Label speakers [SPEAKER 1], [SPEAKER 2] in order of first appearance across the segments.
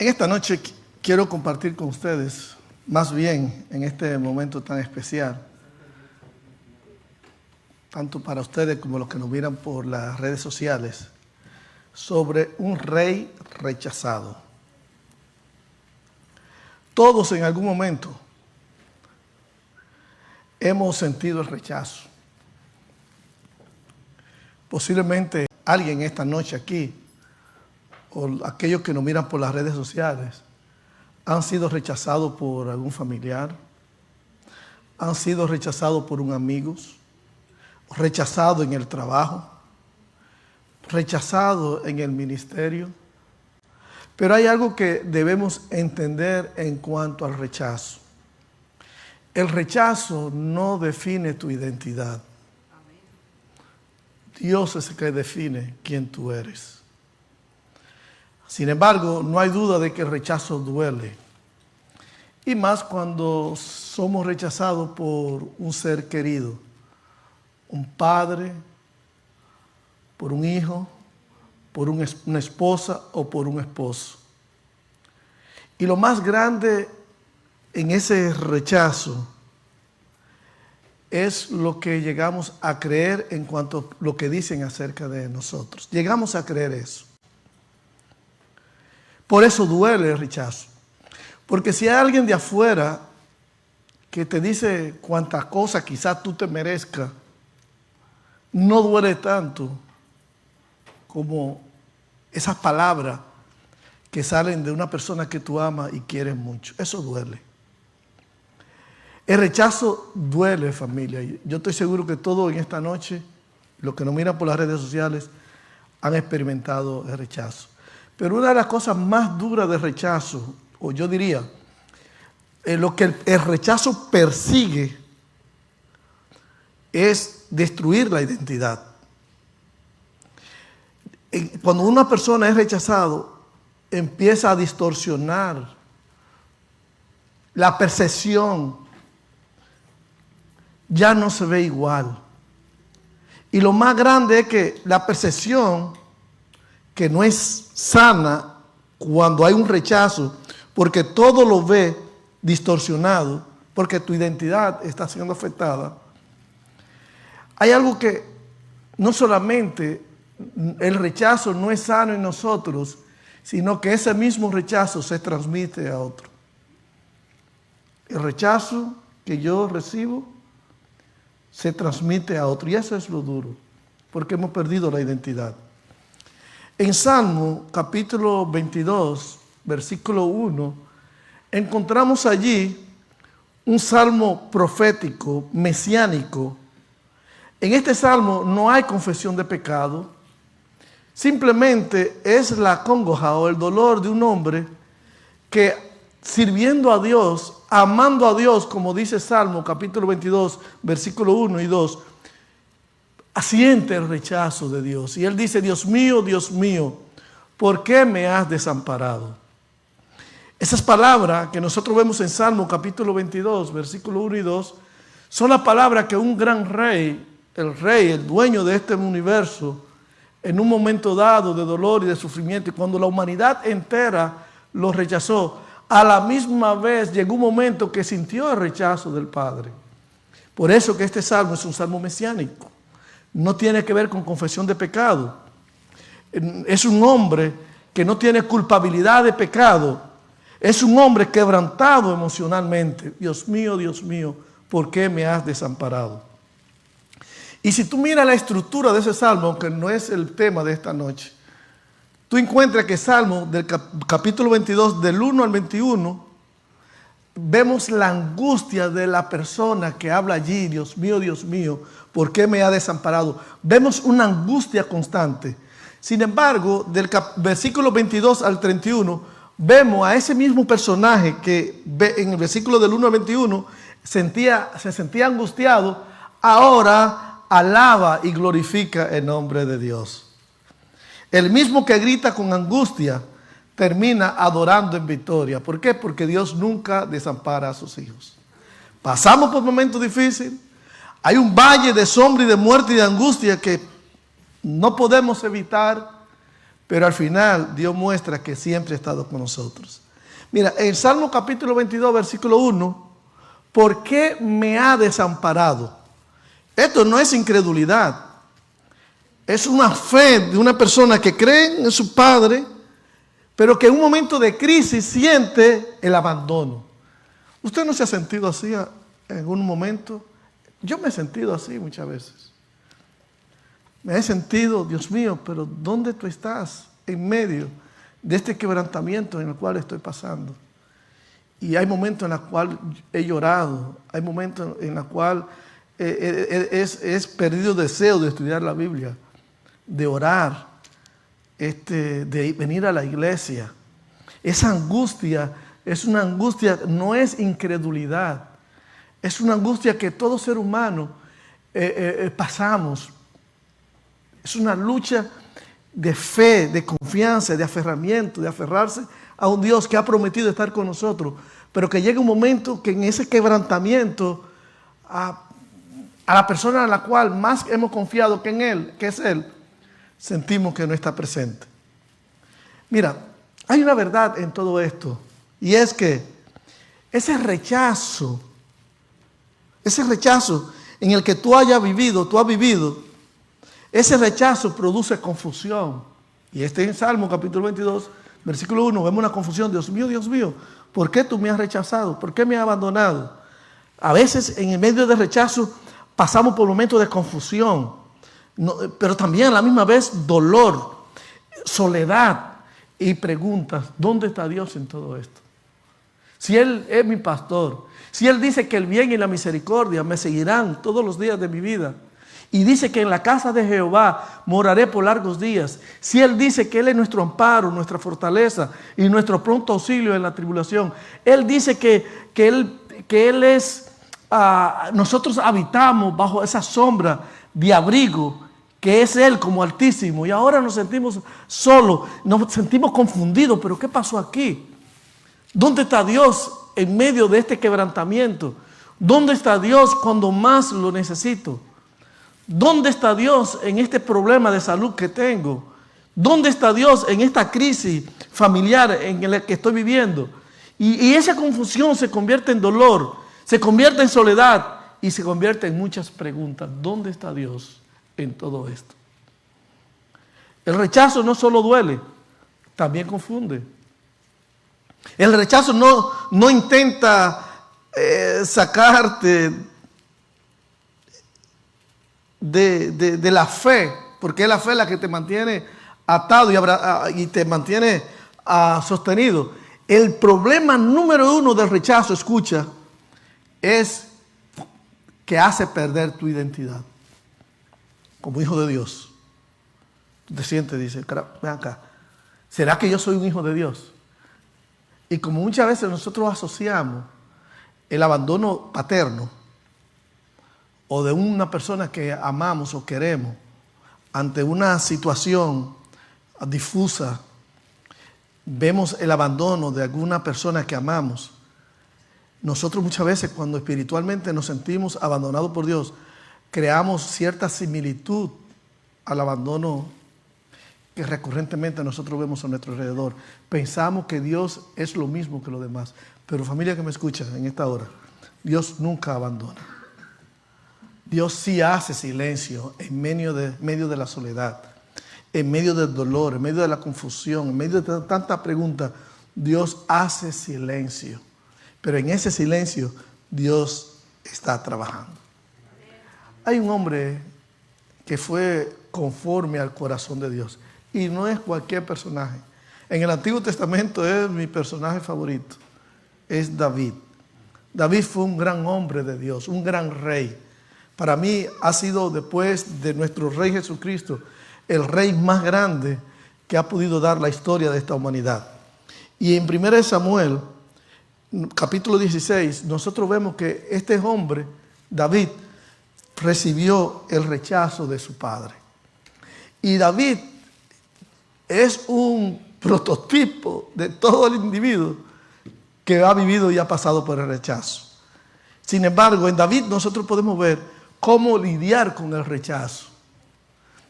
[SPEAKER 1] En esta noche quiero compartir con ustedes, más bien en este momento tan especial, tanto para ustedes como los que nos miran por las redes sociales, sobre un rey rechazado. Todos en algún momento hemos sentido el rechazo. Posiblemente alguien esta noche aquí, o aquellos que nos miran por las redes sociales, han sido rechazados por algún familiar, han sido rechazados por un amigo, rechazados en el trabajo, rechazados en el ministerio. Pero hay algo que debemos entender en cuanto al rechazo. El rechazo no define tu identidad. Dios es el que define quién tú eres. Sin embargo, no hay duda de que el rechazo duele. Y más cuando somos rechazados por un ser querido, un padre, por un hijo, por una esposa o por un esposo. Y lo más grande en ese rechazo es lo que llegamos a creer en cuanto a lo que dicen acerca de nosotros. Llegamos a creer eso. Por eso duele el rechazo. Porque si hay alguien de afuera que te dice cuántas cosas quizás tú te merezcas, no duele tanto como esas palabras que salen de una persona que tú amas y quieres mucho. Eso duele. El rechazo duele, familia. Yo estoy seguro que todos en esta noche, los que nos miran por las redes sociales, han experimentado el rechazo. Pero una de las cosas más duras del rechazo, o yo diría, lo que el rechazo persigue es destruir la identidad. Cuando una persona es rechazado, empieza a distorsionar la percepción, ya no se ve igual. Y lo más grande es que la percepción, que no es sana cuando hay un rechazo, porque todo lo ve distorsionado, porque tu identidad está siendo afectada. Hay algo que no solamente el rechazo no es sano en nosotros, sino que ese mismo rechazo se transmite a otro. El rechazo que yo recibo se transmite a otro, y eso es lo duro, porque hemos perdido la identidad. En Salmo capítulo 22, versículo 1, encontramos allí un salmo profético, mesiánico. En este salmo no hay confesión de pecado, simplemente es la congoja o el dolor de un hombre que, sirviendo a Dios, amando a Dios, como dice Salmo capítulo 22, versículo 1 y 2, siente el rechazo de Dios. Y él dice: Dios mío, ¿por qué me has desamparado? Esas palabras que nosotros vemos en Salmo capítulo 22, versículo 1 y 2, son las palabras que un gran rey, el dueño de este universo, en un momento dado de dolor y de sufrimiento, y cuando la humanidad entera lo rechazó, a la misma vez llegó un momento que sintió el rechazo del Padre. Por eso que este salmo es un salmo mesiánico. No tiene que ver con confesión de pecado. Es un hombre que no tiene culpabilidad de pecado. Es un hombre quebrantado emocionalmente. Dios mío, ¿por qué me has desamparado? Y si tú miras la estructura de ese salmo, aunque no es el tema de esta noche, tú encuentras que Salmo del capítulo 22, del 1 al 21, vemos la angustia de la persona que habla allí: Dios mío, ¿por qué me ha desamparado? Vemos una angustia constante. Sin embargo, del versículo 22 al 31, vemos a ese mismo personaje que en el versículo del 1 al 21 se sentía angustiado, ahora alaba y glorifica el nombre de Dios. El mismo que grita con angustia termina adorando en victoria. ¿Por qué? Porque Dios nunca desampara a sus hijos. Pasamos por momentos difíciles. Hay un valle de sombra y de muerte y de angustia que no podemos evitar, pero al final Dios muestra que siempre ha estado con nosotros. Mira, en Salmo capítulo 22, versículo 1, ¿por qué me ha desamparado? Esto no es incredulidad, es una fe de una persona que cree en su Padre, pero que en un momento de crisis siente el abandono. ¿Usted no se ha sentido así en algún momento? Yo me he sentido así muchas veces. Me he sentido, Dios mío, pero ¿dónde tú estás en medio de este quebrantamiento en el cual estoy pasando? Y hay momentos en los cuales he llorado, hay momentos en los cuales he perdido deseo de estudiar la Biblia, de orar, de venir a la iglesia. Esa angustia es una angustia, no es incredulidad, es una angustia que todo ser humano pasamos. Es una lucha de fe, de confianza, de aferramiento, de aferrarse a un Dios que ha prometido estar con nosotros, pero que llega un momento que en ese quebrantamiento a la persona a la cual más hemos confiado que en Él, que es Él, sentimos que no está presente. Mira, hay una verdad en todo esto, y es que ese rechazo en el que tú has vivido, ese rechazo produce confusión. Y en Salmo capítulo 22, versículo 1, vemos una confusión. Dios mío, ¿por qué tú me has rechazado? ¿Por qué me has abandonado? A veces en el medio del rechazo pasamos por momentos de confusión, pero también a la misma vez dolor, soledad y preguntas. ¿Dónde está Dios en todo esto? Si Él es mi pastor, si Él dice que el bien y la misericordia me seguirán todos los días de mi vida, y dice que en la casa de Jehová moraré por largos días, si Él dice que Él es nuestro amparo, nuestra fortaleza y nuestro pronto auxilio en la tribulación, Él dice que Él es, nosotros habitamos bajo esa sombra de abrigo, que es Él como Altísimo, y ahora nos sentimos solos, nos sentimos confundidos, pero ¿qué pasó aquí? ¿Dónde está Dios en medio de este quebrantamiento? ¿Dónde está Dios cuando más lo necesito? ¿Dónde está Dios en este problema de salud que tengo? ¿Dónde está Dios en esta crisis familiar en la que estoy viviendo? Y esa confusión se convierte en dolor, se convierte en soledad y se convierte en muchas preguntas. ¿Dónde está Dios en todo esto? El rechazo no solo duele, también confunde. El rechazo no intenta sacarte de la fe, porque es la fe la que te mantiene atado y te mantiene sostenido. El problema número uno del rechazo, escucha, es que hace perder tu identidad como hijo de Dios. Tú te sientes y dices, ven acá, ¿será que yo soy un hijo de Dios? Y como muchas veces nosotros asociamos el abandono paterno o de una persona que amamos o queremos ante una situación difusa, vemos el abandono de alguna persona que amamos. Nosotros muchas veces cuando espiritualmente nos sentimos abandonados por Dios, creamos cierta similitud al abandono que recurrentemente nosotros vemos a nuestro alrededor. Pensamos que Dios es lo mismo que los demás. Pero familia que me escucha en esta hora, Dios nunca abandona. Dios sí hace silencio en medio de la soledad, en medio del dolor, en medio de la confusión, en medio de tanta pregunta. Dios hace silencio. Pero en ese silencio Dios está trabajando. Hay un hombre que fue conforme al corazón de Dios. Y no es cualquier personaje. En el Antiguo Testamento es mi personaje favorito. Es David. David fue un gran hombre de Dios, un gran rey. Para mí ha sido, después de nuestro Rey Jesucristo, el rey más grande que ha podido dar la historia de esta humanidad. Y en 1 Samuel, capítulo 16, nosotros vemos que este hombre, David, recibió el rechazo de su padre. Y David es un prototipo de todo el individuo que ha vivido y ha pasado por el rechazo. Sin embargo, en David nosotros podemos ver cómo lidiar con el rechazo.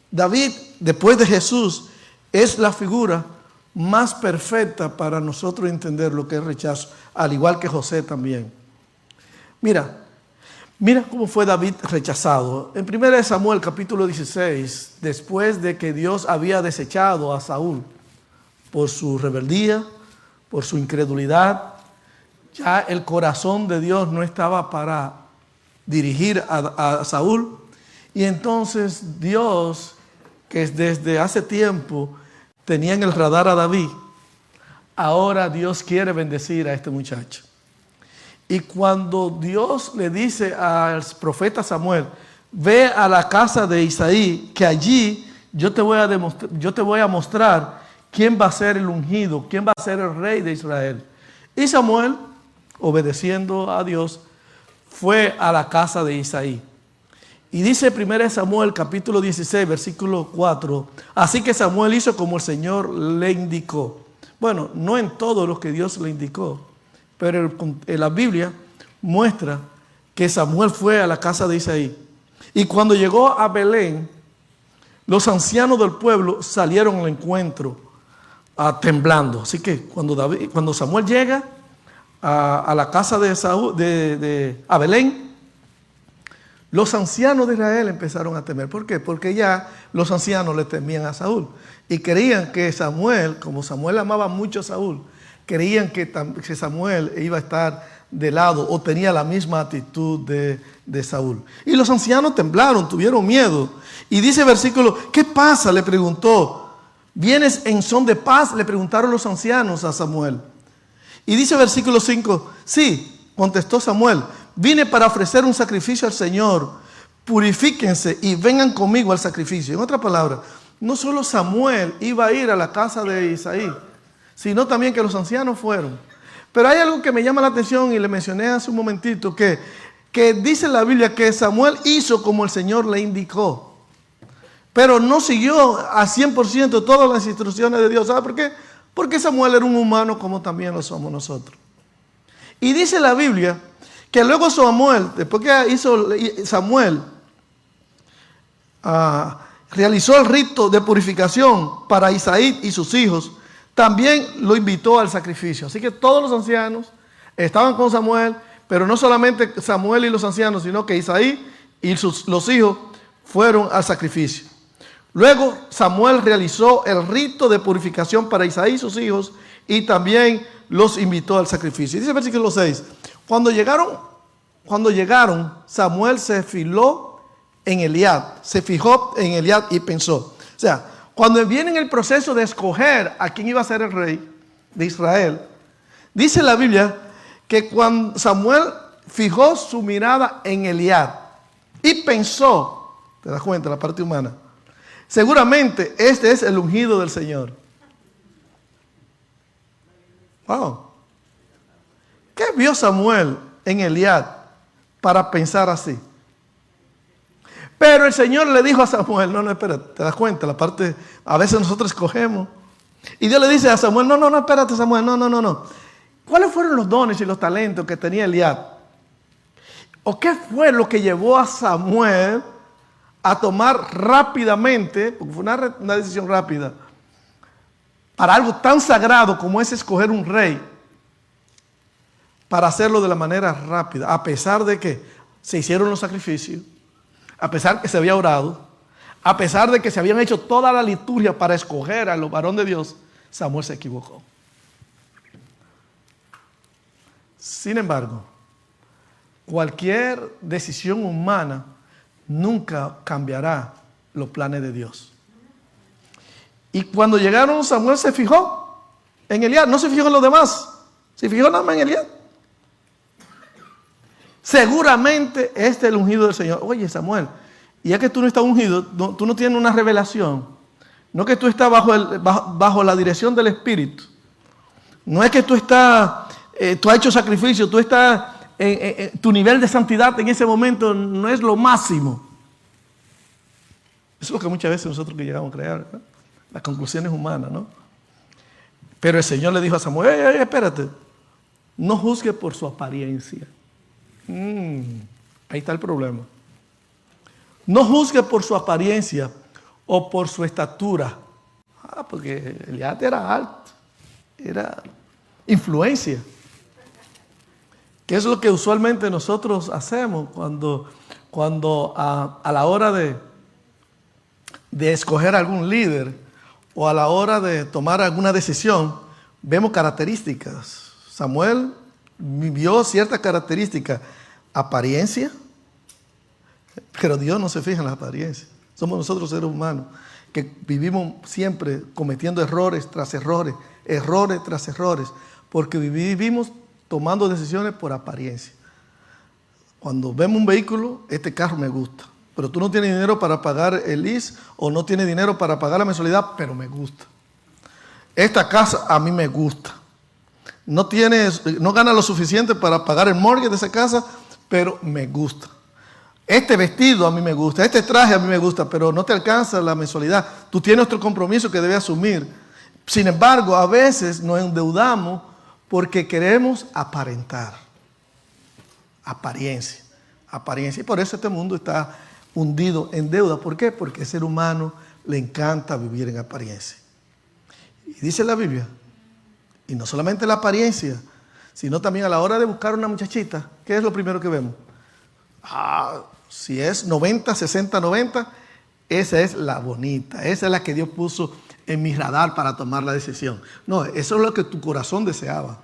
[SPEAKER 1] David, después de Jesús, es la figura más perfecta para nosotros entender lo que es rechazo, al igual que José también. Mira cómo fue David rechazado. En 1 Samuel capítulo 16, después de que Dios había desechado a Saúl por su rebeldía, por su incredulidad, ya el corazón de Dios no estaba para dirigir a Saúl. Y entonces Dios, que desde hace tiempo tenía en el radar a David, ahora Dios quiere bendecir a este muchacho. Y cuando Dios le dice al profeta Samuel, ve a la casa de Isaí, que allí yo te voy a mostrar quién va a ser el ungido, quién va a ser el rey de Israel. Y Samuel, obedeciendo a Dios, fue a la casa de Isaí. Y dice 1 Samuel capítulo 16, versículo 4, así que Samuel hizo como el Señor le indicó. Bueno, no en todo lo que Dios le indicó, pero en la Biblia muestra que Samuel fue a la casa de Isaí. Y cuando llegó a Belén, los ancianos del pueblo salieron al encuentro temblando. Así que cuando Samuel llega a la casa de Belén, los ancianos de Israel empezaron a temer. ¿Por qué? Porque ya los ancianos le temían a Saúl. Y creían que Samuel, como Samuel amaba mucho a Saúl, creían que Samuel iba a estar de lado o tenía la misma actitud de Saúl. Y los ancianos temblaron, tuvieron miedo. Y dice el versículo, ¿qué pasa?, le preguntó. ¿Vienes en son de paz?, le preguntaron los ancianos a Samuel. Y dice el versículo 5, sí, contestó Samuel, vine para ofrecer un sacrificio al Señor, purifíquense y vengan conmigo al sacrificio. En otras palabras, no solo Samuel iba a ir a la casa de Isaí, sino también que los ancianos fueron. Pero hay algo que me llama la atención y le mencioné hace un momentito, que dice la Biblia que Samuel hizo como el Señor le indicó, pero no siguió a 100% todas las instrucciones de Dios. ¿Sabe por qué? Porque Samuel era un humano como también lo somos nosotros. Y dice la Biblia que luego Samuel, después que hizo Samuel, realizó el rito de purificación para Isaí y sus hijos, también lo invitó al sacrificio. Así que todos los ancianos estaban con Samuel, pero no solamente Samuel y los ancianos, sino que Isaí y los hijos fueron al sacrificio. Luego Samuel realizó el rito de purificación para Isaí y sus hijos y también los invitó al sacrificio. Dice el versículo 6, cuando llegaron, Samuel se fijó en Eliab y pensó. O sea, cuando viene en el proceso de escoger a quién iba a ser el rey de Israel, dice la Biblia que cuando Samuel fijó su mirada en Eliab y pensó, te das cuenta, la parte humana, seguramente este es el ungido del Señor. Wow. ¿Qué vio Samuel en Eliab para pensar así? Pero el Señor le dijo a Samuel, no, espérate, te das cuenta, la parte, a veces nosotros escogemos. Y Dios le dice a Samuel, no, espérate Samuel, no. ¿Cuáles fueron los dones y los talentos que tenía Eliab? ¿O qué fue lo que llevó a Samuel a tomar rápidamente, porque fue una decisión rápida, para algo tan sagrado como es escoger un rey, para hacerlo de la manera rápida, a pesar de que se hicieron los sacrificios, a pesar que se había orado, a pesar de que se habían hecho toda la liturgia para escoger a los varones de Dios, Samuel se equivocó. Sin embargo, cualquier decisión humana nunca cambiará los planes de Dios. Y cuando llegaron, Samuel se fijó en Eliab, no se fijó en los demás, se fijó nada más en Eliab. Seguramente este es el ungido del Señor. Oye, Samuel, y ya que tú no estás ungido, tú no tienes una revelación, no que tú estás bajo la dirección del Espíritu, no es que tú has hecho sacrificio, tú estás, tu nivel de santidad en ese momento no es lo máximo. Eso es lo que muchas veces nosotros que llegamos a creer, ¿no? Las conclusiones humanas, ¿no? Pero el Señor le dijo a Samuel, espérate, no juzgue por su apariencia. Ahí está el problema. No juzgue por su apariencia o por su estatura. Porque Eliab era alto, era influencia. ¿Qué es lo que usualmente nosotros hacemos cuando a la hora de escoger algún líder o a la hora de tomar alguna decisión? Vemos características. Samuel vio ciertas características, apariencia, pero Dios no se fija en la apariencia. Somos nosotros seres humanos que vivimos siempre cometiendo errores tras errores, errores tras errores, porque vivimos tomando decisiones por apariencia. Cuando vemos un vehículo, este carro me gusta, pero tú no tienes dinero para pagar el lease o no tienes dinero para pagar la mensualidad, pero me gusta. Esta casa a mí me gusta. No ganas lo suficiente para pagar el mortgage de esa casa, pero me gusta. Este vestido a mí me gusta, este traje a mí me gusta, pero no te alcanza la mensualidad. Tú tienes otro compromiso que debes asumir. Sin embargo, a veces nos endeudamos porque queremos aparentar. Apariencia. Y por eso este mundo está hundido en deuda. ¿Por qué? Porque al ser humano le encanta vivir en apariencia. Y dice la Biblia, y no solamente la apariencia, sino también a la hora de buscar una muchachita, ¿qué es lo primero que vemos? Si es 90, 60, 90, esa es la bonita, esa es la que Dios puso en mi radar para tomar la decisión. No, eso es lo que tu corazón deseaba.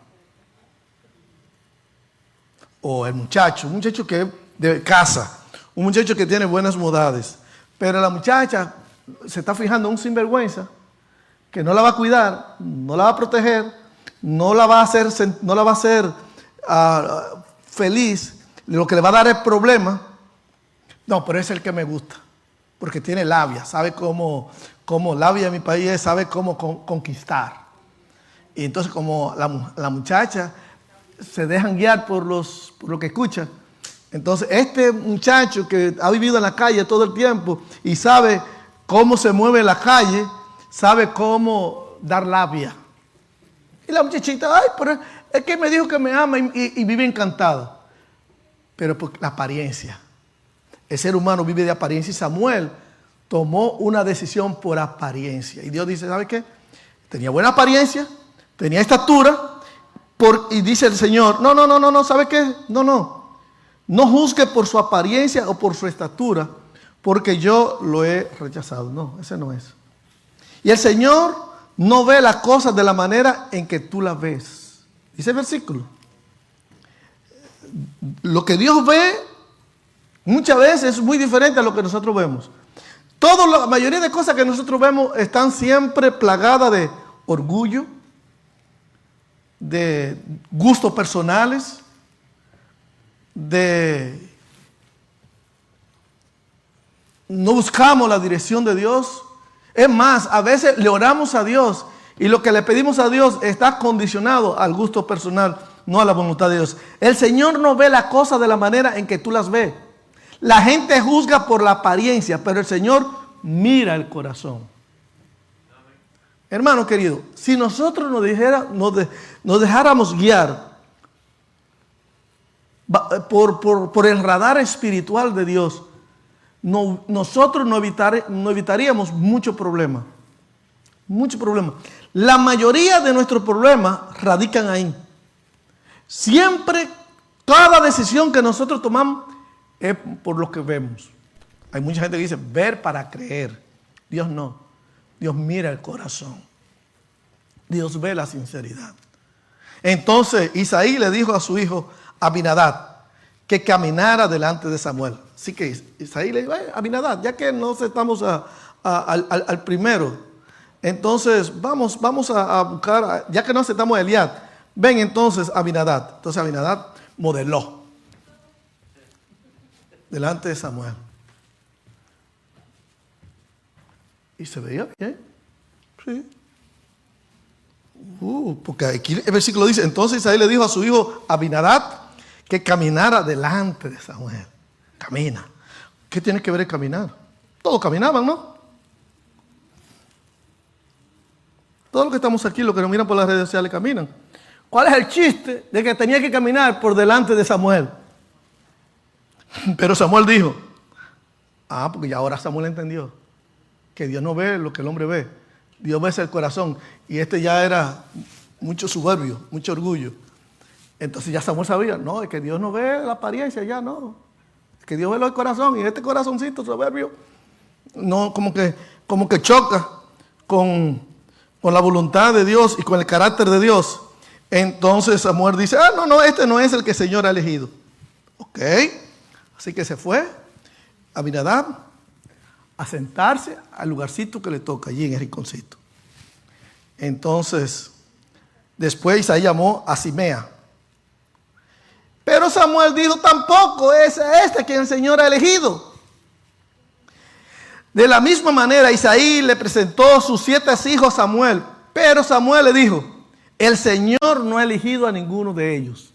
[SPEAKER 1] O el muchacho, un muchacho que es de casa, un muchacho que tiene buenas modales, pero la muchacha se está fijando en un sinvergüenza que no la va a cuidar, no la va a proteger, no la va a hacer feliz, lo que le va a dar es problema. No, pero es el que me gusta, porque tiene labia, sabe cómo labia en mi país sabe cómo conquistar. Y entonces como la muchacha se dejan guiar por lo que escucha, entonces este muchacho que ha vivido en la calle todo el tiempo y sabe cómo se mueve en la calle, sabe cómo dar labia. Y la muchachita, pero es que me dijo que me ama y vive encantado. Pero por la apariencia. El ser humano vive de apariencia y Samuel tomó una decisión por apariencia. Y Dios dice, ¿sabe qué? Tenía buena apariencia, tenía estatura, y dice el Señor, no, ¿sabe qué? No juzgue por su apariencia o por su estatura, porque yo lo he rechazado. No, ese no es. Y el Señor no ve las cosas de la manera en que tú las ves. Dice el versículo. Lo que Dios ve muchas veces es muy diferente a lo que nosotros vemos. La mayoría de cosas que nosotros vemos están siempre plagadas de orgullo, de gustos personales, no buscamos la dirección de Dios. Es más, a veces le oramos a Dios y lo que le pedimos a Dios está condicionado al gusto personal, no a la voluntad de Dios. El Señor no ve las cosas de la manera en que tú las ves. La gente juzga por la apariencia, pero el Señor mira el corazón. Hermano querido, si nosotros nos dejáramos guiar por el radar espiritual de Dios, nosotros no evitaríamos muchos problemas. Muchos problemas. La mayoría de nuestros problemas radican ahí. Siempre, cada decisión que nosotros tomamos es por lo que vemos. Hay mucha gente que dice, ver para creer. Dios no. Dios mira el corazón. Dios ve la sinceridad. Entonces Isaí le dijo a su hijo Abinadab que caminara delante de Samuel. Así que Isaí le dijo, Abinadab, ya que no aceptamos al primero, entonces vamos a buscar, ya que no aceptamos a Eliab, ven entonces Abinadab. Entonces Abinadab modeló delante de Samuel. Y se veía bien. Sí. Porque aquí el versículo dice, entonces Isaí le dijo a su hijo Abinadab que caminara delante de Samuel. Camina. ¿Qué tiene que ver el caminar? Todos caminaban, ¿no? Todos los que estamos aquí, los que nos miran por las redes sociales, caminan. ¿Cuál es el chiste de que tenía que caminar por delante de Samuel? Pero Samuel dijo, porque ya ahora Samuel entendió que Dios no ve lo que el hombre ve, Dios ve el corazón. Y este ya era mucho soberbio, mucho orgullo. Entonces ya Samuel sabía, no, es que Dios no ve la apariencia ya, no. Es que Dios ve el corazón. Y este corazoncito soberbio, no, como que choca con la voluntad de Dios y con el carácter de Dios. Entonces Samuel dice, no, este no es el que el Señor ha elegido. Ok, así que se fue a Abinadab a sentarse al lugarcito que le toca, allí en el rinconcito. Entonces, después Isaí llamó a Simea. Pero Samuel dijo, tampoco es este quien el Señor ha elegido. De la misma manera, Isaí le presentó sus 7 hijos a Samuel, pero Samuel le dijo, el Señor no ha elegido a ninguno de ellos.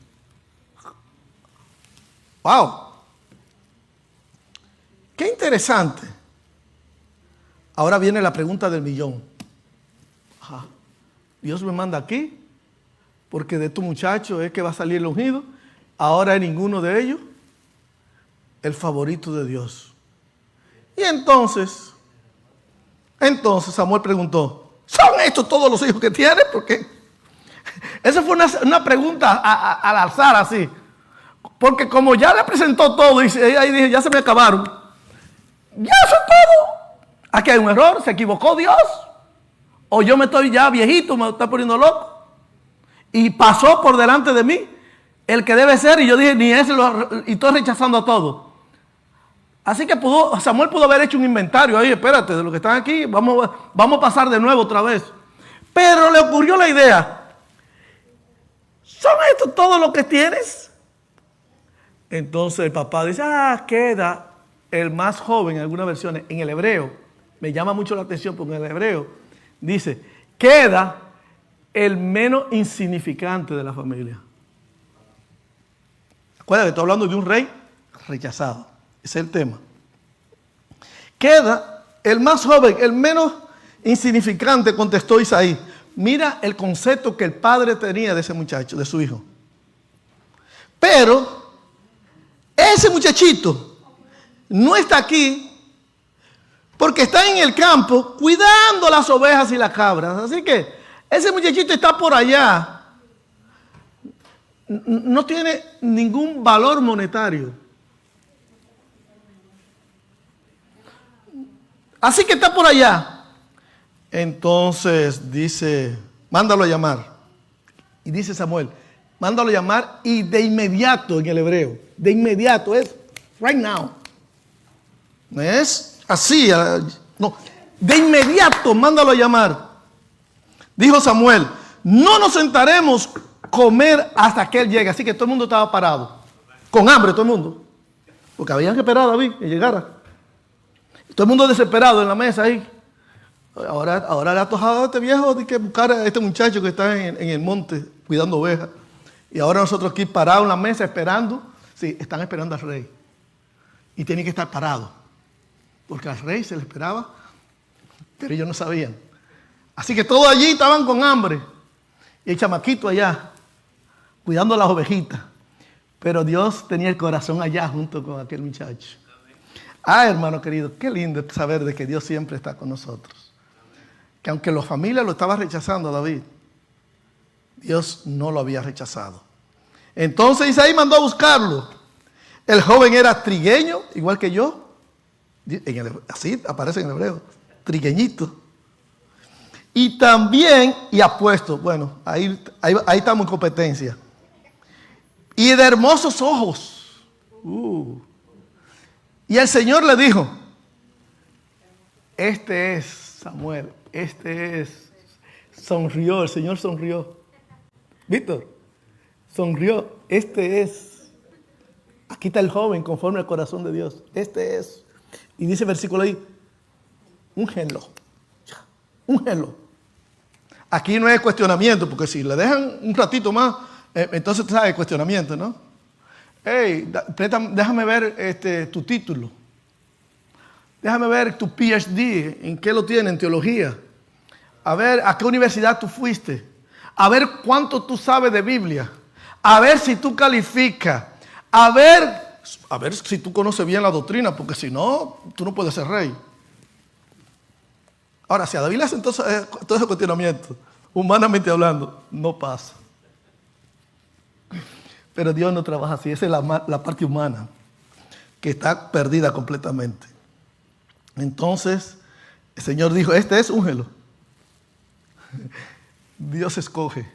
[SPEAKER 1] ¡Wow! ¡Qué interesante! Ahora viene la pregunta del millón. Ajá. Dios me manda aquí, porque de tu muchacho es que va a salir el ungido. Ahora hay ninguno de ellos el favorito de Dios. Y entonces Samuel preguntó, ¿son estos todos los hijos que tienes? Porque esa fue una pregunta al azar así. Porque como ya le presentó todo, y ahí dije, ya se me acabaron. Ya eso es todo. Aquí hay un error, se equivocó Dios. O yo me estoy ya viejito, me estoy poniendo loco. Y pasó por delante de mí el que debe ser, y yo dije, ni ese y estoy rechazando a todo. Así que Samuel pudo haber hecho un inventario. Ahí, espérate, de los que están aquí, vamos a pasar de nuevo otra vez. Pero le ocurrió la idea. ¿Son estos todos los que tienes? Entonces el papá dice, queda el más joven en algunas versiones. En el hebreo, me llama mucho la atención porque en el hebreo dice, queda el menos insignificante de la familia. Acuérdate, estoy hablando de un rey rechazado. Ese es el tema. Queda el más joven, el menos insignificante, contestó Isaí. Mira el concepto que el padre tenía de ese muchacho, de su hijo. Pero ese muchachito no está aquí porque está en el campo cuidando las ovejas y las cabras. Así que ese muchachito está por allá. No tiene ningún valor monetario. Así que está por allá. Entonces dice, mándalo a llamar. Y dice Samuel, mándalo a llamar y de inmediato en el hebreo. De inmediato es right now. No es así. No, de inmediato mándalo a llamar. Dijo Samuel, no nos sentaremos a comer hasta que él llegue. Así que todo el mundo estaba parado. Con hambre todo el mundo. Porque habían que esperar a David que llegara. Todo el mundo desesperado en la mesa ahí. Ahora le ha tocado a este viejo de que buscar a este muchacho que está en el monte cuidando ovejas. Y ahora nosotros aquí parados en la mesa esperando. Sí, están esperando al rey. Y tienen que estar parados. Porque al rey se le esperaba, pero ellos no sabían. Así que todos allí estaban con hambre. Y el chamaquito allá, cuidando las ovejitas. Pero Dios tenía el corazón allá junto con aquel muchacho. Hermano querido, qué lindo saber de que Dios siempre está con nosotros. Que aunque la familia lo estaba rechazando a David, Dios no lo había rechazado. Entonces Isaí mandó a buscarlo. El joven era trigueño, igual que yo. Así aparece en el hebreo, trigueñito. Y también, y apuesto, bueno, ahí estamos en competencia. Y de hermosos ojos. Y el Señor le dijo, este es Samuel, este es. Sonrió, el Señor sonrió. Víctor, sonrió, este es. Aquí está el joven conforme al corazón de Dios. Este es. Y dice el versículo ahí, úngenlo. Úngenlo. Aquí no hay cuestionamiento, porque si le dejan un ratito más, entonces tú sabes cuestionamiento, ¿no? Hey, déjame ver tu título. Déjame ver tu PhD, en qué lo tienes, en teología. A ver a qué universidad tú fuiste. A ver cuánto tú sabes de Biblia. A ver si tú calificas. A ver si tú conoces bien la doctrina, porque si no, tú no puedes ser rey. Ahora, si a David le hacen todo ese cuestionamiento, humanamente hablando, no pasa. Pero Dios no trabaja así. Esa es la parte humana, que está perdida completamente. Entonces, el Señor dijo, úngelo. Dios escoge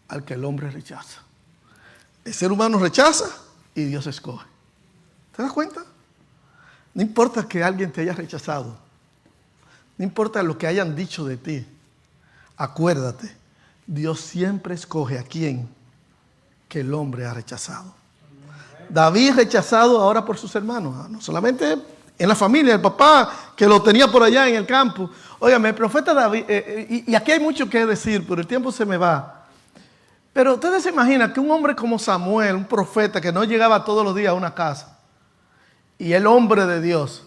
[SPEAKER 1] al que el hombre rechaza. El ser humano rechaza y Dios escoge. ¿Te das cuenta? No importa que alguien te haya rechazado. No importa lo que hayan dicho de ti. Acuérdate, Dios siempre escoge a quien que el hombre ha rechazado. David rechazado ahora por sus hermanos. No solamente en la familia, el papá que lo tenía por allá en el campo. Óigame, el profeta David, y aquí hay mucho que decir, pero el tiempo se me va. Pero ustedes se imaginan que un hombre como Samuel, un profeta que no llegaba todos los días a una casa, y el hombre de Dios,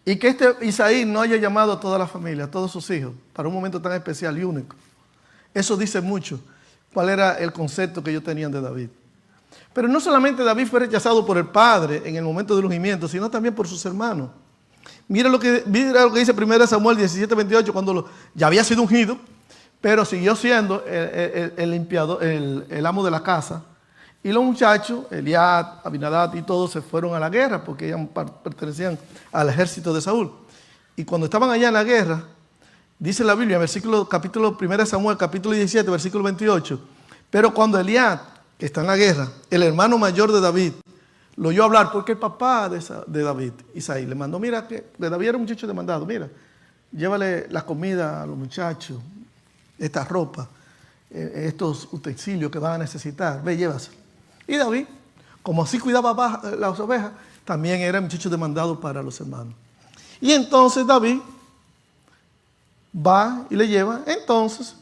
[SPEAKER 1] y que Isaí no haya llamado a toda la familia, a todos sus hijos, para un momento tan especial y único. Eso dice mucho cuál era el concepto que ellos tenían de David. Pero no solamente David fue rechazado por el padre en el momento del ungimiento, sino también por sus hermanos. Mira lo que dice 1 Samuel 17:28, cuando ya había sido ungido, pero siguió siendo el limpiador, el amo de la casa. Y los muchachos, Eliab, Abinadab y todos se fueron a la guerra porque ellos pertenecían al ejército de Saúl. Y cuando estaban allá en la guerra, dice la Biblia, capítulo 1 Samuel, capítulo 17, versículo 28, pero cuando Eliab, que está en la guerra, el hermano mayor de David, lo oyó hablar, porque el papá de David, Isaí, le mandó, mira, que David era un muchacho demandado, mira, llévale la comida a los muchachos, esta ropa, estos utensilios que van a necesitar, ve, llévaselo. Y David, como así cuidaba las ovejas, también era muchacho demandado para los hermanos. Y entonces David va y le lleva. Entonces,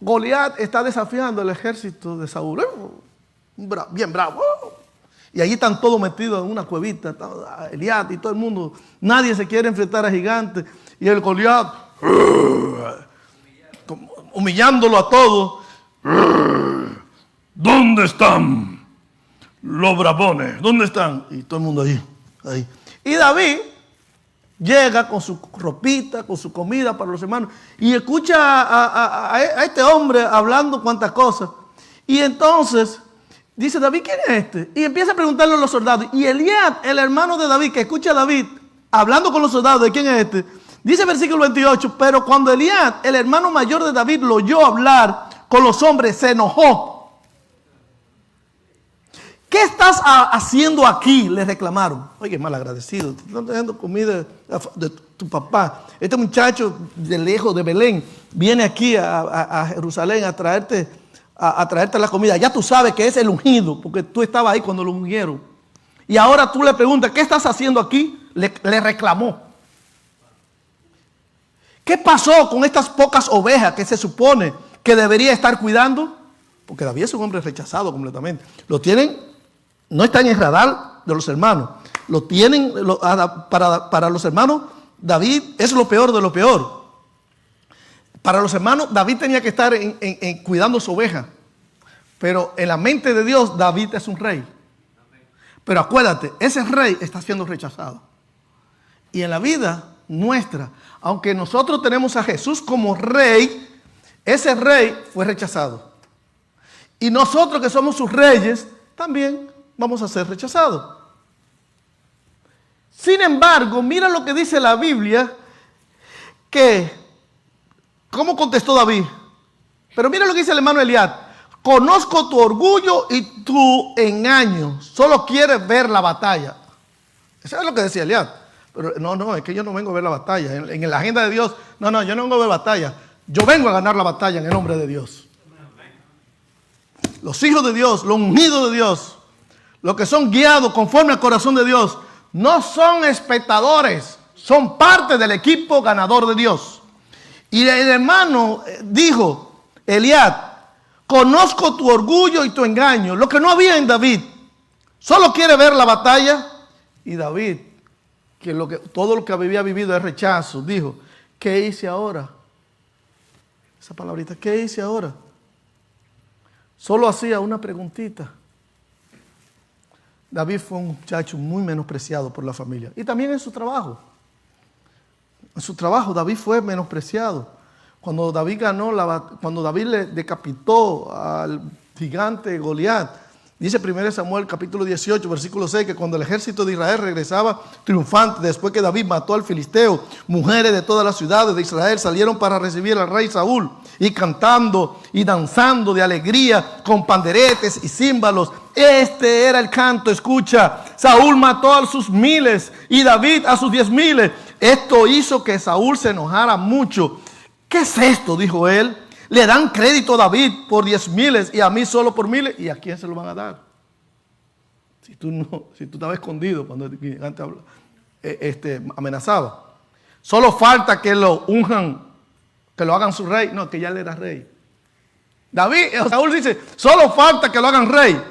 [SPEAKER 1] Goliat está desafiando al ejército de Saúl. Bien bravo. Y allí están todos metidos en una cuevita, Eliab y todo el mundo. Nadie se quiere enfrentar a gigantes. Y el Goliat, humillándolo a todos. ¿Dónde están los bravones? ¿Dónde están? Y todo el mundo ahí. Y David llega con su ropita, con su comida para los hermanos, y escucha a este hombre hablando cuantas cosas. Y entonces dice, David, ¿quién es este? Y empieza a preguntarle a los soldados. Y Eliab, el hermano de David, que escucha a David hablando con los soldados, ¿de quién es este? Dice el versículo 28, pero cuando Eliab, el hermano mayor de David, lo oyó hablar con los hombres, se enojó. ¿Qué estás haciendo aquí? Le reclamaron. Oye, malagradecido, te están dando comida de tu papá. Este muchacho de lejos, de Belén, viene aquí a Jerusalén a traerte la comida. Ya tú sabes que es el ungido, porque tú estabas ahí cuando lo ungieron. Y ahora tú le preguntas, ¿qué estás haciendo aquí? Le reclamó. ¿Qué pasó con estas pocas ovejas que se supone que debería estar cuidando? Porque David es un hombre rechazado completamente. Lo tienen... No está en el radar de los hermanos. Lo tienen, para los hermanos, David es lo peor de lo peor. Para los hermanos, David tenía que estar cuidando su oveja. Pero en la mente de Dios, David es un rey. Pero acuérdate, ese rey está siendo rechazado. Y en la vida nuestra, aunque nosotros tenemos a Jesús como rey, ese rey fue rechazado. Y nosotros que somos sus reyes, también vamos a ser rechazados. Sin embargo, mira lo que dice la Biblia, ¿cómo contestó David? Pero mira lo que dice el hermano Eliab. Conozco tu orgullo y tu engaño. Solo quieres ver la batalla. Eso es lo que decía Eliab. Pero no, es que yo no vengo a ver la batalla. En la agenda de Dios, no, yo no vengo a ver batalla. Yo vengo a ganar la batalla en el nombre de Dios. Los hijos de Dios, los ungidos de Dios, los que son guiados conforme al corazón de Dios, no son espectadores, son parte del equipo ganador de Dios. Y el hermano dijo, Eliab, conozco tu orgullo y tu engaño, lo que no había en David. Solo quiere ver la batalla. Y David, que todo lo que había vivido es rechazo, dijo, ¿qué hice ahora? Esa palabrita, ¿qué hice ahora? Solo hacía una preguntita. David fue un muchacho muy menospreciado por la familia y también en su trabajo. En su trabajo David fue menospreciado. Cuando David cuando David le decapitó al gigante Goliat, dice 1 Samuel capítulo 18, versículo 6, que cuando el ejército de Israel regresaba triunfante, después que David mató al filisteo, mujeres de todas las ciudades de Israel salieron para recibir al rey Saúl, y cantando y danzando de alegría con panderetes y címbalos. Este era el canto, escucha. Saúl mató a sus miles y David a sus 10,000. Esto hizo que Saúl se enojara mucho. ¿Qué es esto?, dijo él. Le dan crédito a David por 10,000 y a mí solo por 1,000. ¿Y a quién se lo van a dar? Si tú estabas escondido cuando el gigante amenazaba. Solo falta que lo unjan, que lo hagan su rey. No, que ya él era rey. Saúl dice, solo falta que lo hagan rey.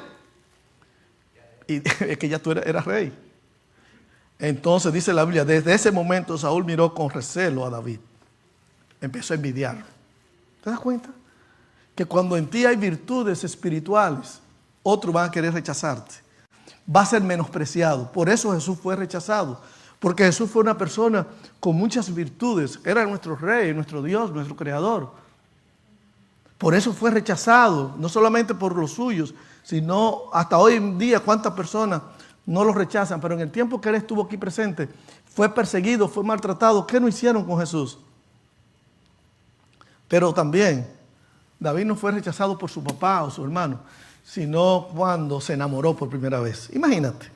[SPEAKER 1] Y es que ya tú eras rey. Entonces dice la Biblia, desde ese momento Saúl miró con recelo a David. Empezó a envidiarlo. ¿Te das cuenta? Que cuando en ti hay virtudes espirituales, otros van a querer rechazarte. Va a ser menospreciado. Por eso Jesús fue rechazado. Porque Jesús fue una persona con muchas virtudes. Era nuestro rey, nuestro Dios, nuestro creador. Por eso fue rechazado. No solamente por los suyos, sino hasta hoy en día cuántas personas no lo rechazan. Pero en el tiempo que Él estuvo aquí presente, fue perseguido, fue maltratado. ¿Qué no hicieron con Jesús? Pero también, David no fue rechazado por su papá o su hermano, sino cuando se enamoró por primera vez. Imagínate,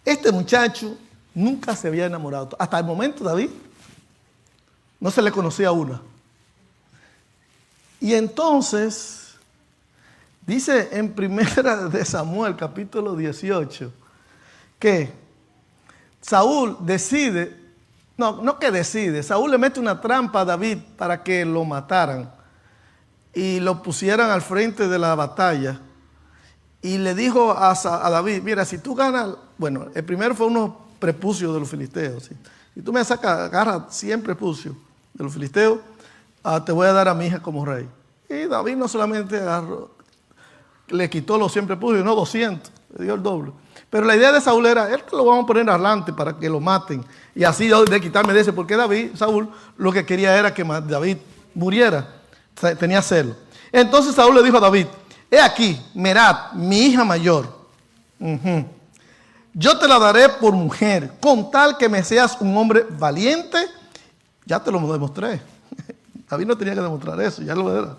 [SPEAKER 1] este muchacho nunca se había enamorado. Hasta el momento David no se le conocía a una. Y entonces, dice en 1 de Samuel, capítulo 18, que Saúl decide. No que decide. Saúl le mete una trampa a David para que lo mataran y lo pusieran al frente de la batalla. Y le dijo a David, mira, si tú ganas, bueno, el primero fue unos prepucios de los filisteos. ¿Sí? Si tú me agarras 100 prepucios de los filisteos, te voy a dar a mi hija como rey. Y David no solamente agarró, le quitó los 100 prepucios, no 200, le dio el doble. Pero la idea de Saúl era, él lo vamos a poner adelante para que lo maten. Y así yo de quitarme de ese, porque Saúl lo que quería era que David muriera. Tenía celo. Entonces Saúl le dijo a David, he aquí, Merab, mi hija mayor. Yo te la daré por mujer, con tal que me seas un hombre valiente. Ya te lo demostré. David no tenía que demostrar eso, ya lo era.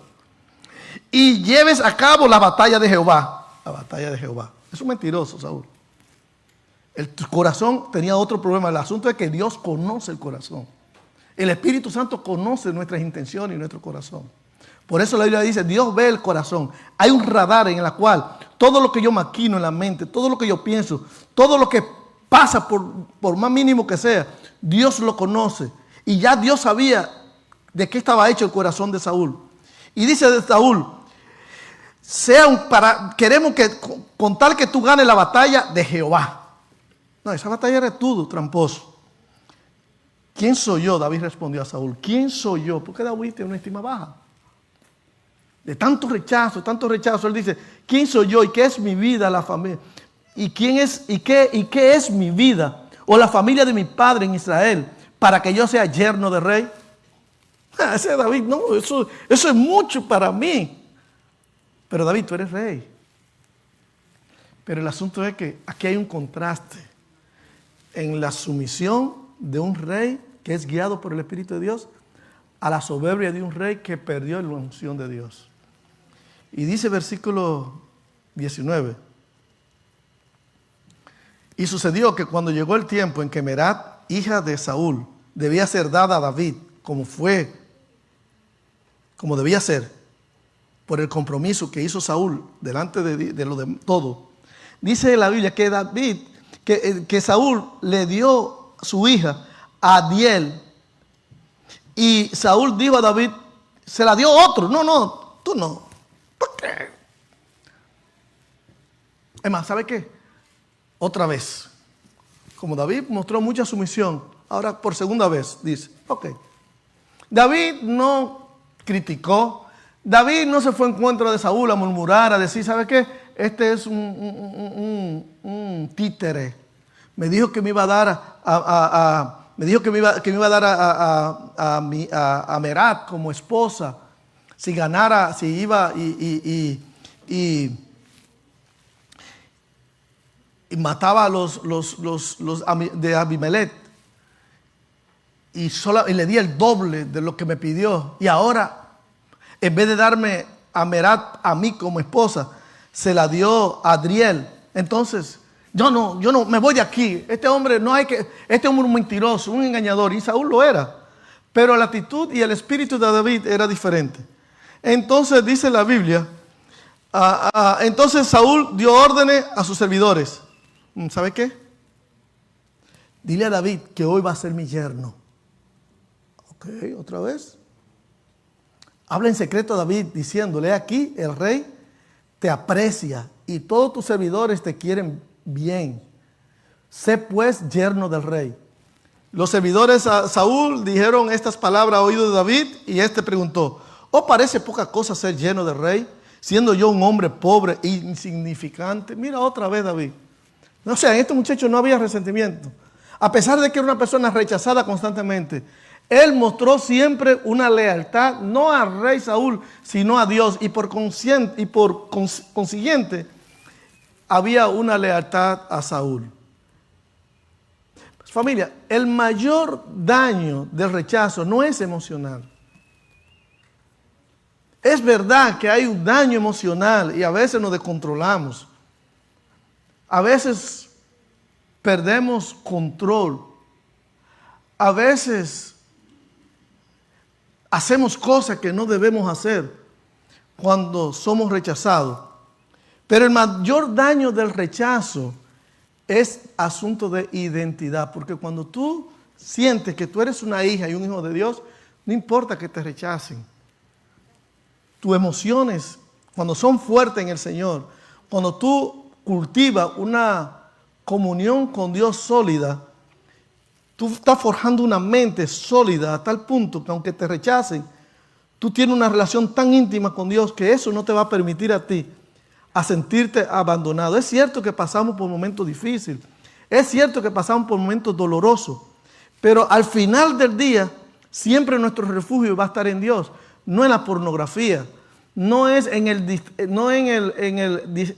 [SPEAKER 1] Y lleves a cabo la batalla de Jehová. La batalla de Jehová. Es un mentiroso, Saúl. El corazón tenía otro problema. El asunto es que Dios conoce el corazón. El Espíritu Santo conoce nuestras intenciones y nuestro corazón. Por eso la Biblia dice, Dios ve el corazón. Hay un radar en el cual todo lo que yo maquino en la mente, todo lo que yo pienso, todo lo que pasa por más mínimo que sea, Dios lo conoce. Y ya Dios sabía de qué estaba hecho el corazón de Saúl. Y dice de Saúl, queremos que con tal que tú ganes la batalla de Jehová. No, esa batalla era tú, tramposo. ¿Quién soy yo? David respondió a Saúl. ¿Quién soy yo? Porque David tiene una estima baja. De tanto rechazo, él dice, ¿quién soy yo? ¿Y qué es mi vida, la familia? ¿Y qué es mi vida? O la familia de mi padre en Israel, para que yo sea yerno de rey. Ese David, no, eso es mucho para mí. Pero David, tú eres rey. Pero el asunto es que aquí hay un contraste en la sumisión de un rey que es guiado por el Espíritu de Dios a la soberbia de un rey que perdió la unción de Dios. Y dice versículo 19. Y sucedió que cuando llegó el tiempo en que Merab, hija de Saúl, debía ser dada a David, como debía ser, por el compromiso que hizo Saúl delante de lo de todo. Dice la Biblia que Saúl le dio su hija a Adiel. Y Saúl dijo a David, se la dio otro. No, tú no. ¿Por qué? Es más, ¿sabe qué? Otra vez. Como David mostró mucha sumisión, ahora por segunda vez dice, ok. David no criticó. David no se fue en contra de Saúl a murmurar, a decir, ¿sabe qué? Este es un títere. Me dijo que me iba a dar Me dijo que me iba a dar a Merat como esposa si ganara, si iba y mataba a los de Abimelech. Y le di el doble de lo que me pidió. Y ahora, en vez de darme a Merat a mí como esposa, se la dio a Adriel. Entonces, yo no, me voy de aquí. Este hombre este hombre es un mentiroso, un engañador. Y Saúl lo era. Pero la actitud y el espíritu de David era diferente. Entonces dice la Biblia, entonces Saúl dio órdenes a sus servidores. ¿Sabe qué? Dile a David que hoy va a ser mi yerno. Ok, otra vez. Habla en secreto a David diciéndole: aquí el rey te aprecia y todos tus servidores te quieren bien. Sé pues yerno del rey. Los servidores a Saúl dijeron estas palabras a oído de David y éste preguntó: ¿o parece poca cosa ser yerno del rey, siendo yo un hombre pobre e insignificante? Mira otra vez David. O sea, en este muchacho no había resentimiento. A pesar de que era una persona rechazada constantemente, él mostró siempre una lealtad, no al rey Saúl, sino a Dios. Y por consiguiente, había una lealtad a Saúl. Pues, familia, el mayor daño del rechazo no es emocional. Es verdad que hay un daño emocional y a veces nos descontrolamos. A veces perdemos control. A veces hacemos cosas que no debemos hacer cuando somos rechazados. Pero el mayor daño del rechazo es asunto de identidad. Porque cuando tú sientes que tú eres una hija y un hijo de Dios, no importa que te rechacen. Tus emociones, cuando son fuertes en el Señor, cuando tú cultivas una comunión con Dios sólida, tú estás forjando una mente sólida a tal punto que aunque te rechacen, tú tienes una relación tan íntima con Dios que eso no te va a permitir a ti a sentirte abandonado. Es cierto que pasamos por momentos difíciles, es cierto que pasamos por momentos dolorosos, pero al final del día siempre nuestro refugio va a estar en Dios, no en la pornografía, no es en el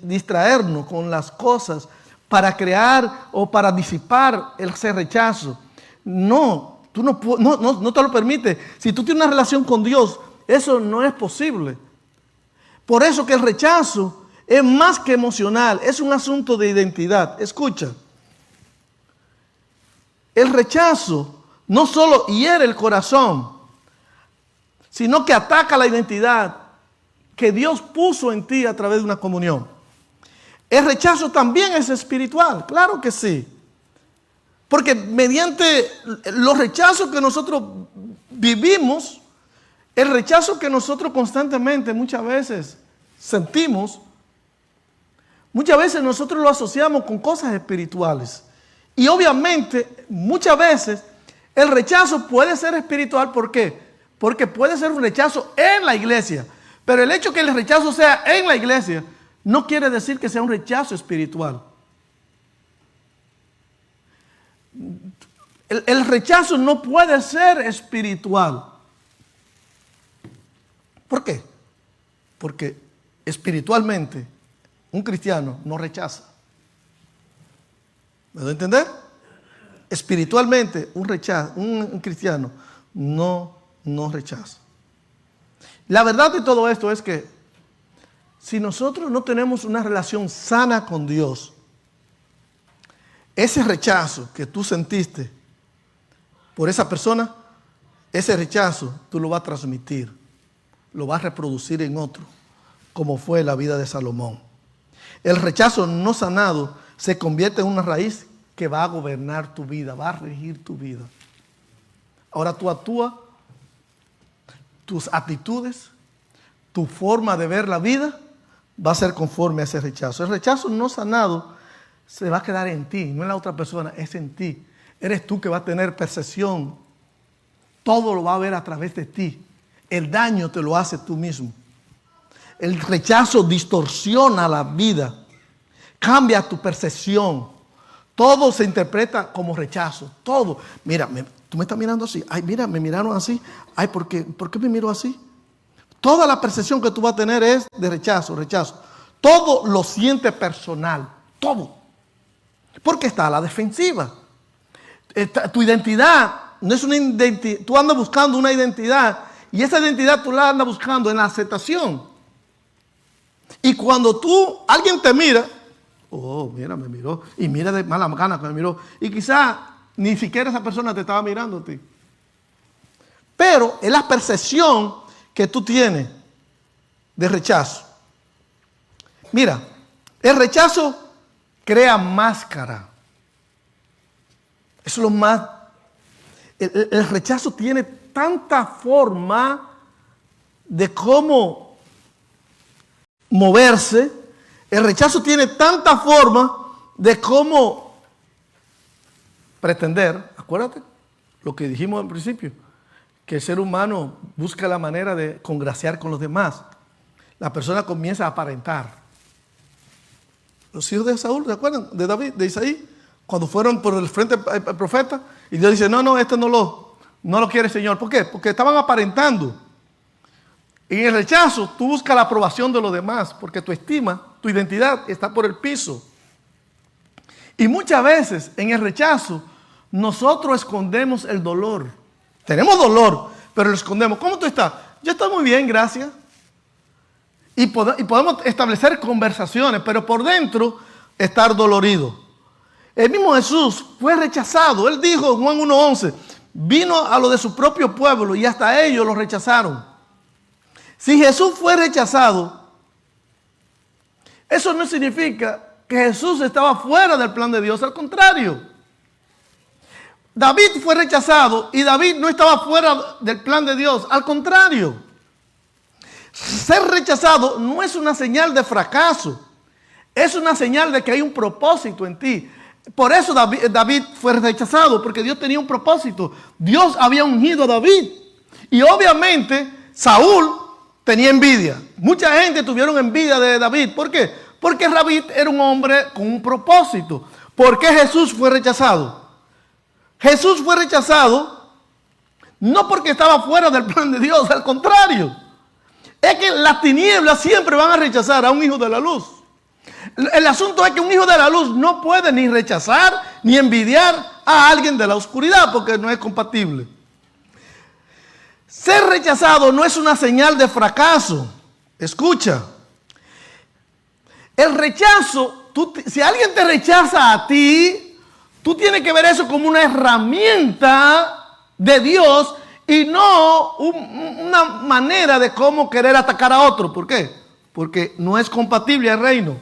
[SPEAKER 1] distraernos con las cosas para crear o para disipar ese rechazo. No, tú no te lo permites. Si tú tienes una relación con Dios, eso no es posible. Por eso que el rechazo es más que emocional, es un asunto de identidad. Escucha, el rechazo no solo hiere el corazón, sino que ataca la identidad que Dios puso en ti a través de una comunión. El rechazo también es espiritual, claro que sí. Porque mediante los rechazos que nosotros vivimos, el rechazo que nosotros constantemente muchas veces sentimos, muchas veces nosotros lo asociamos con cosas espirituales. Y obviamente, muchas veces, el rechazo puede ser espiritual. ¿Por qué? Porque puede ser un rechazo en la iglesia. Pero el hecho que el rechazo sea en la iglesia no quiere decir que sea un rechazo espiritual. El rechazo no puede ser espiritual. ¿Por qué? Porque espiritualmente un cristiano no rechaza. ¿Me doy a entender? Espiritualmente un cristiano no rechaza. La verdad de todo esto es que si nosotros no tenemos una relación sana con Dios, ese rechazo que tú sentiste por esa persona, ese rechazo tú lo vas a transmitir, lo vas a reproducir en otro, como fue la vida de Salomón. El rechazo no sanado se convierte en una raíz que va a gobernar tu vida, va a regir tu vida. Ahora tú actúas, tus actitudes, tu forma de ver la vida va a ser conforme a ese rechazo. El rechazo no sanado se va a quedar en ti, no en la otra persona, es en ti. Eres tú que va a tener percepción. Todo lo va a ver a través de ti. El daño te lo hace tú mismo. El rechazo distorsiona la vida, cambia tu percepción, Todo se interpreta como rechazo. Todo. Mira, tú me estás mirando así. Ay, mira, me miraron así. Ay, ¿por qué me miro así? Toda la percepción que tú vas a tener es de rechazo, rechazo. Todo lo siente personal. Todo. Porque está a la defensiva. Tu identidad no es una identidad. Tú andas buscando una identidad. Y esa identidad tú la andas buscando en la aceptación. Y cuando alguien te mira, oh, mira, me miró, y mira de mala gana que me miró, y quizás ni siquiera esa persona te estaba mirando a ti. Pero es la percepción que tú tienes de rechazo. Mira, el rechazo crea máscara. Eso es lo más. El rechazo tiene tanta forma de cómo moverse. El rechazo tiene tanta forma de cómo pretender. Acuérdate lo que dijimos al principio, que el ser humano busca la manera de congraciar con los demás. La persona comienza a aparentar. Los hijos de Saúl, ¿se acuerdan? De David, de Isaí, cuando fueron por el frente al profeta, y Dios dice, no, este no lo quiere el Señor. ¿Por qué? Porque estaban aparentando. Y en el rechazo, tú buscas la aprobación de los demás, porque tu estima, tu identidad está por el piso. Y muchas veces, en el rechazo, nosotros escondemos el dolor. Tenemos dolor, pero lo escondemos. ¿Cómo tú estás? Yo estoy muy bien, gracias. Y podemos establecer conversaciones, pero por dentro estar dolorido. El mismo Jesús fue rechazado. Él dijo en Juan 1:11, vino a lo de su propio pueblo y hasta ellos lo rechazaron. Si Jesús fue rechazado, eso no significa que Jesús estaba fuera del plan de Dios. Al contrario, David fue rechazado y David no estaba fuera del plan de Dios. Al contrario, ser rechazado no es una señal de fracaso. Es una señal de que hay un propósito en ti. Por eso David fue rechazado, porque Dios tenía un propósito. Dios había ungido a David. Y obviamente Saúl tenía envidia. Mucha gente tuvieron envidia de David. ¿Por qué? Porque David era un hombre con un propósito. ¿Por qué Jesús fue rechazado? Jesús fue rechazado no porque estaba fuera del plan de Dios, al contrario. Es que las tinieblas siempre van a rechazar a un hijo de la luz. El asunto es que un hijo de la luz no puede ni rechazar ni envidiar a alguien de la oscuridad porque no es compatible. Ser rechazado no es una señal de fracaso. Escucha. El rechazo, si alguien te rechaza a ti, tú tienes que ver eso como una herramienta de Dios y no una manera de cómo querer atacar a otro. ¿Por qué? Porque no es compatible al reino.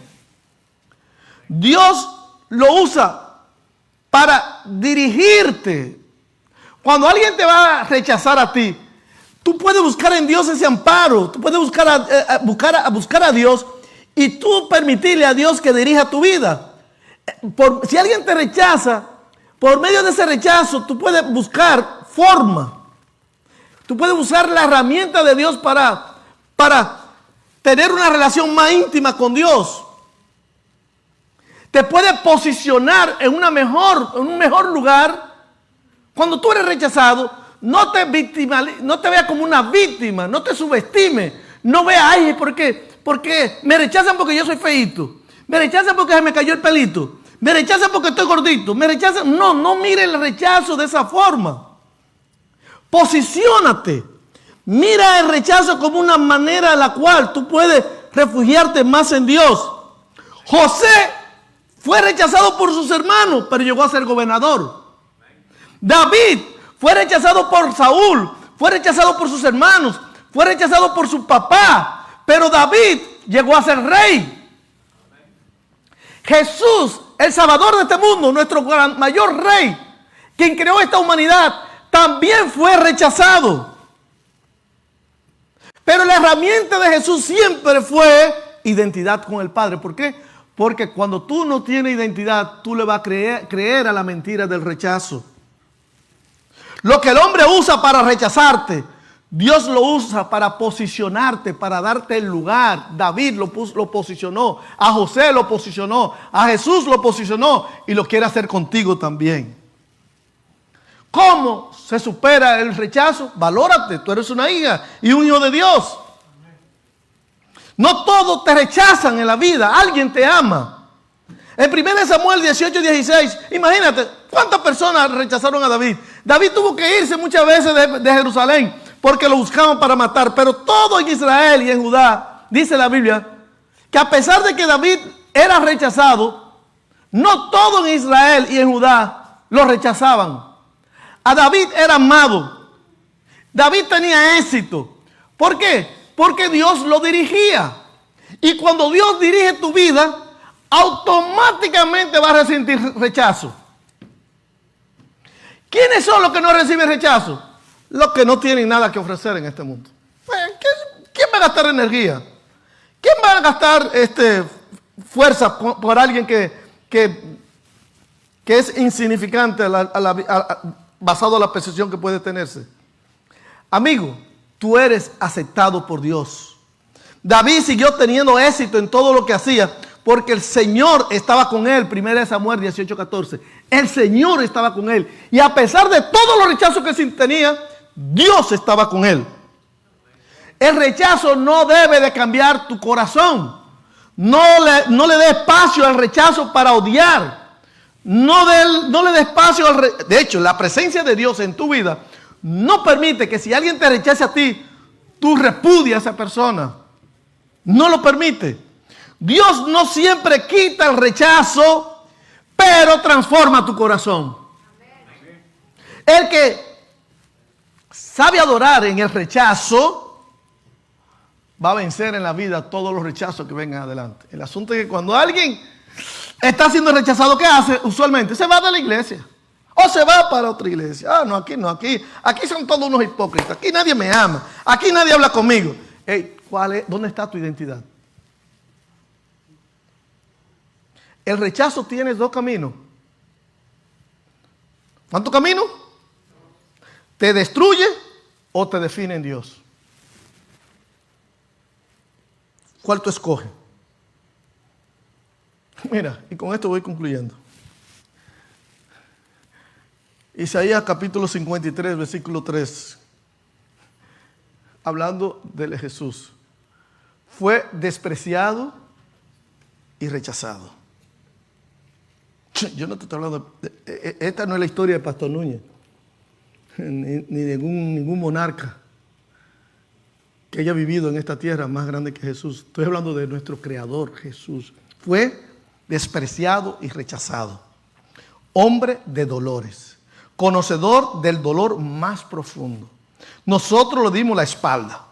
[SPEAKER 1] Dios lo usa para dirigirte. Cuando alguien te va a rechazar a ti, tú puedes buscar en Dios ese amparo. Tú puedes buscar a Dios y tú permitirle a Dios que dirija tu vida. Si alguien te rechaza, por medio de ese rechazo, tú puedes buscar forma. Tú puedes usar la herramienta de Dios para tener una relación más íntima con Dios. Te puede posicionar en un mejor lugar. Cuando tú eres rechazado, no te veas como una víctima, no te subestime. No veas, ay, ¿por qué? Porque me rechazan porque yo soy feíto. Me rechazan porque se me cayó el pelito. Me rechazan porque estoy gordito. Me rechazan. No mire el rechazo de esa forma. Posiciónate. Mira el rechazo como una manera en la cual tú puedes refugiarte más en Dios. José fue rechazado por sus hermanos, pero llegó a ser gobernador. David fue rechazado por Saúl, fue rechazado por sus hermanos, fue rechazado por su papá, pero David llegó a ser rey. Jesús, el Salvador de este mundo, nuestro mayor rey, quien creó esta humanidad, también fue rechazado. Pero la herramienta de Jesús siempre fue identidad con el Padre. ¿Por qué? Porque cuando tú no tienes identidad, tú le vas a creer a la mentira del rechazo. Lo que el hombre usa para rechazarte, Dios lo usa para posicionarte, para darte el lugar. David lo posicionó, a José lo posicionó, a Jesús lo posicionó y lo quiere hacer contigo también. ¿Cómo se supera el rechazo? Valórate, tú eres una hija y un hijo de Dios. No todos te rechazan en la vida, alguien te ama. En 1 Samuel 18:16, imagínate, ¿cuántas personas rechazaron a David? David tuvo que irse muchas veces de Jerusalén porque lo buscaban para matar. Pero todo en Israel y en Judá, dice la Biblia, que a pesar de que David era rechazado, no todo en Israel y en Judá lo rechazaban. A David era amado. David tenía éxito. ¿Por qué? Porque Dios lo dirigía. Y cuando Dios dirige tu vida, automáticamente vas a resentir rechazo. ¿Quiénes son los que no reciben rechazo? Los que no tienen nada que ofrecer en este mundo. ¿Quién va a gastar energía? ¿Quién va a gastar fuerza por alguien que es insignificante basado en la percepción que puede tenerse? Amigo, tú eres aceptado por Dios. David siguió teniendo éxito en todo lo que hacía porque el Señor estaba con él. 1 Samuel 18:14. El Señor estaba con él. Y a pesar de todos los rechazos que tenía, Dios estaba con él. El rechazo no debe de cambiar tu corazón. No le dé espacio al rechazo para odiar. No le dé espacio al rechazo. De hecho, la presencia de Dios en tu vida no permite que si alguien te rechace a ti, tú repudias a esa persona. No lo permite. Dios no siempre quita el rechazo, pero transforma tu corazón. El que sabe adorar en el rechazo va a vencer en la vida todos los rechazos que vengan adelante. El asunto es que cuando alguien está siendo rechazado, ¿qué hace? Usualmente se va de la iglesia o se va para otra iglesia. Ah, no, aquí son todos unos hipócritas. Aquí nadie me ama. Aquí nadie habla conmigo. Hey, ¿dónde está tu identidad? El rechazo tiene dos caminos. ¿Cuántos caminos? ¿Te destruye o te define en Dios? ¿Cuál tú escoges? Mira, y con esto voy concluyendo. Isaías capítulo 53, versículo 3. Hablando de Jesús. Fue despreciado y rechazado. Yo no te estoy hablando esta no es la historia de Pastor Núñez, ni de ningún monarca que haya vivido en esta tierra más grande que Jesús. Estoy hablando de nuestro Creador, Jesús. Fue despreciado y rechazado. Hombre de dolores, conocedor del dolor más profundo. Nosotros le dimos la espalda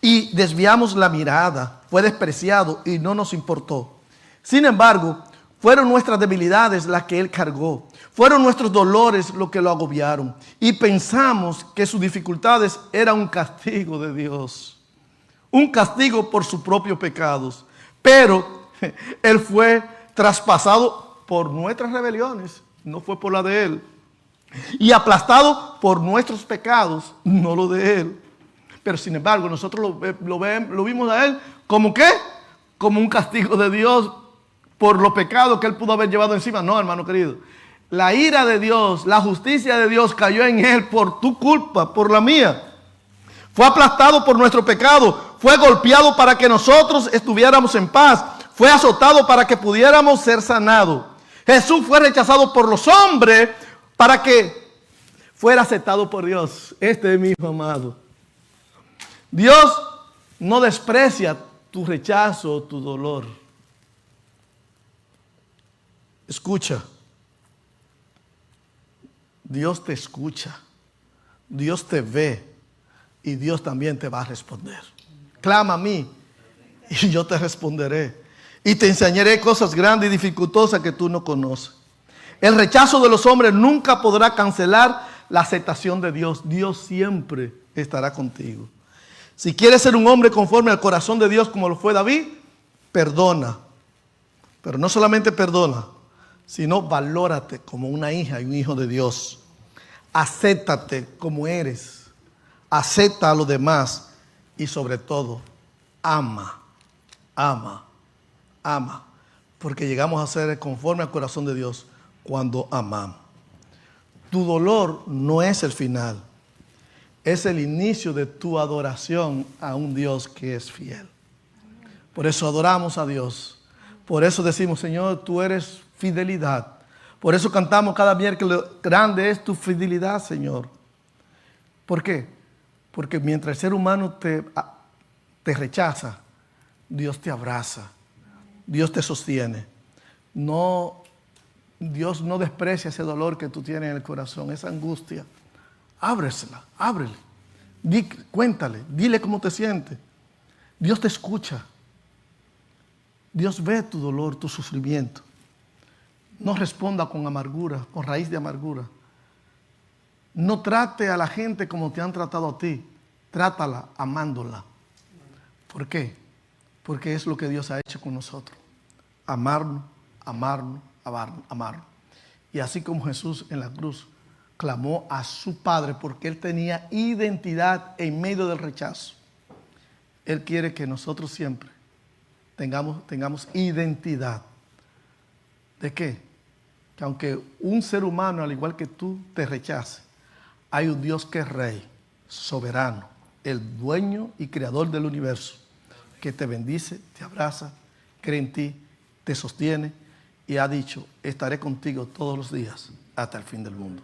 [SPEAKER 1] y desviamos la mirada. Fue despreciado y no nos importó. Sin embargo, fueron nuestras debilidades las que Él cargó. Fueron nuestros dolores los que lo agobiaron. Y pensamos que sus dificultades eran un castigo de Dios. Un castigo por sus propios pecados. Pero Él fue traspasado por nuestras rebeliones. No fue por la de Él. Y aplastado por nuestros pecados. No lo de Él. Pero sin embargo, nosotros lo vimos a Él como ¿qué? Como un castigo de Dios por los pecados que Él pudo haber llevado encima. No, hermano querido. La ira de Dios, la justicia de Dios cayó en Él por tu culpa, por la mía. Fue aplastado por nuestro pecado. Fue golpeado para que nosotros estuviéramos en paz. Fue azotado para que pudiéramos ser sanados. Jesús fue rechazado por los hombres para que fuera aceptado por Dios. Este es mi hijo amado. Dios no desprecia tu rechazo o tu dolor. Escucha. Dios te escucha. Dios te ve. Y Dios también te va a responder. Clama a mí y yo te responderé. Y te enseñaré cosas grandes y dificultosas que tú no conoces. El rechazo de los hombres nunca podrá cancelar la aceptación de Dios. Dios siempre estará contigo. Si quieres ser un hombre conforme al corazón de Dios como lo fue David, perdona. Pero no solamente perdona, sino valórate como una hija y un hijo de Dios. Acéptate como eres. acepta a los demás y sobre todo, ama, ama, ama. Porque llegamos a ser conforme al corazón de Dios cuando amamos. Tu dolor no es el final, es el inicio de tu adoración a un Dios que es fiel. Por eso adoramos a Dios. Por eso decimos, Señor, tú eres fidelidad. Por eso cantamos cada miércoles, grande es tu fidelidad, Señor. ¿Por qué? Porque mientras el ser humano te rechaza, Dios te abraza, Dios te sostiene. No, Dios no desprecia ese dolor que tú tienes en el corazón, esa angustia. Ábresela, ábrele. Cuéntale, dile cómo te sientes. Dios te escucha. Dios ve tu dolor, tu sufrimiento. No responda con amargura, con raíz de amargura. No trate a la gente como te han tratado a ti. Trátala amándola. ¿Por qué? Porque es lo que Dios ha hecho con nosotros. Amarnos, amarnos, amarnos. Y así como Jesús en la cruz clamó a su Padre porque Él tenía identidad en medio del rechazo. Él quiere que nosotros siempre tengamos identidad. ¿De qué? Que aunque un ser humano, al igual que tú, te rechace, hay un Dios que es Rey, soberano, el dueño y creador del universo, que te bendice, te abraza, cree en ti, te sostiene y ha dicho, estaré contigo todos los días hasta el fin del mundo.